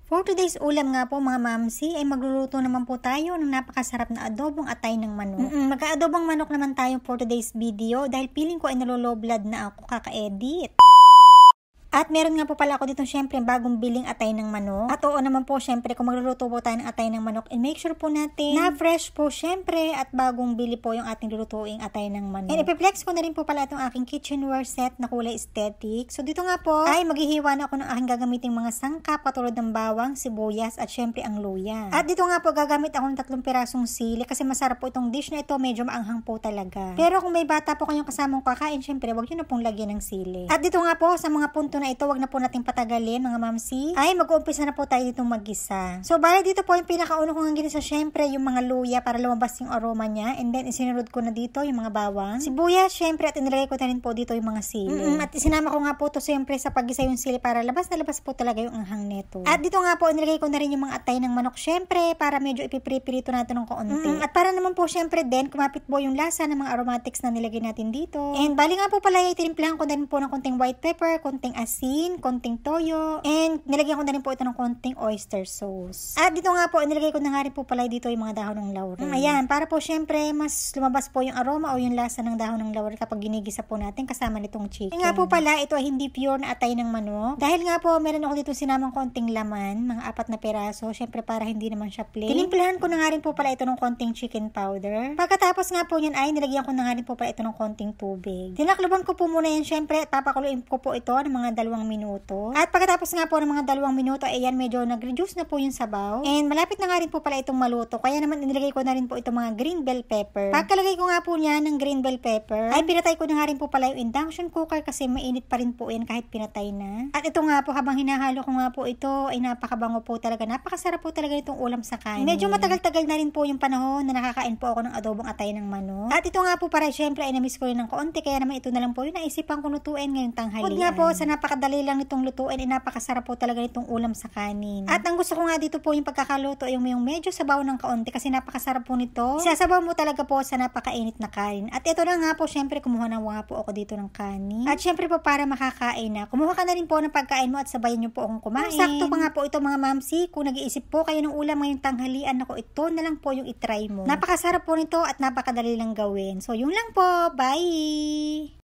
For today's ulam nga po mga mamsi, ay magluluto naman po tayo ng napakasarap na adobong atay ng manok. Magka-adobong manok naman tayo for today's video dahil feeling ko ay nalolow blood na ako kaka-edit. At meron nga po pala ako dito syempre bagong biling atay ng manok. At oo naman po syempre kung magluluto po tayo ng atay ng manok, and make sure po natin na fresh po syempre at bagong bili po yung ating lulutuing atay ng manok. And ipiplex ko na rin po pala itong aking kitchenware set na kulay aesthetic. So dito nga po ay maghihiwa na ako ng aking gagamiting mga sangkap katulad ng bawang, sibuyas at syempre ang luya. At dito nga po gagamit ako ng 3 pirasong sili kasi masarap po itong dish na ito, medyo maanghang po talaga. Pero kung may bata po kayong kasamang kakain, syempre wag nyo na pong lagyan ng sili. At dito nga po sa mga punto na ito, wag na po nating patagalin mga mamsi, ay mag-uumpisa na po tayo ditong mag-gisa. So bali dito po yung pinakauna kong ginisa syempre yung mga luya para lumabas yung aroma niya, and then isinunod ko na dito yung mga bawang, sibuyas syempre, at inilagay ko na rin po dito yung mga sili. At isinama ko nga po to syempre sa paggisa yung sili para labas na labas po talaga yung anghang neto. At dito nga po inilagay ko na rin yung mga atay ng manok syempre para medyo ipipirito natin ng kaunti. At para naman po syempre din kumapit po yung lasa ng mga aromatics na nilagay natin dito. And bali nga po pala tinimplahan ko na rin po ng konting white pepper, konting asin, konting toyo, and nilagyan ko na rin po ito ng konting oyster sauce. At dito nga po, nilagay ko na nga rin po pala dito yung mga dahon ng laurel. Ayan, para po syempre mas lumabas po yung aroma o yung lasa ng dahon ng laurel kapag ginigisa po natin kasama nitong chicken. Nga po pala, ito ay hindi pure na atay ng manok. Dahil nga po, meron ako dito sinamang konting laman, mga 4 na piraso, syempre para hindi naman siya plain. Tinimplahan ko na nga rin po pala ito ng konting chicken powder. Pagkatapos nga po yan ay nilagyan ko na nga rin po pala ito ng konting tubig. Tinakluban ko po muna yan syempre at papakuluin ko po ito ng mga 2 minuto. At pagkatapos nga po ng mga 2 minuto, ayan medyo nag-reduce na po yung sabaw. And malapit na nga rin po pala itong maluto. Kaya naman inilagay ko na rin po itong mga green bell pepper. Pagkalagay ko nga po niya ng green bell pepper, ay pinatay ko na nga rin po pala yung induction cooker kasi mainit pa rin po yan kahit pinatay na. At ito nga po habang hinahalo ko nga po ito, ay napakabango po talaga. Napakasarap po talaga itong ulam sa kanin. Medyo matagal-tagal na rin po yung panahon na nakakain po ako ng adobong atay ng manok. At ito nga po para syempre ay namiss ko rin ng kaunti, kaya naman ito na lang po yung naisipan ko lutuin ngayong tanghalian. Huwag nga po sa napakadali lang nitong lutuin, ay napakasarap po talaga nitong ulam sa kanin. At ang gusto ko nga dito po yung pagkakaluto yung medyo sabaw ng kaunti kasi napakasarap po nito. Sasabaw mo talaga po sa napakainit na kanin. At ito na nga po, syempre kumuha na nga po ako dito ng kanin. At syempre po para makakain na, kumuha ka na rin po ng pagkain mo at sabayan nyo po akong kumain. Sakto pa nga po ito mga mamsi, kung nag-iisip po kayo ng ulam ngayong tanghalian, ako ito na lang po yung itry mo. Napakasarap po nito at napakadali lang gawin. So yun lang po, bye!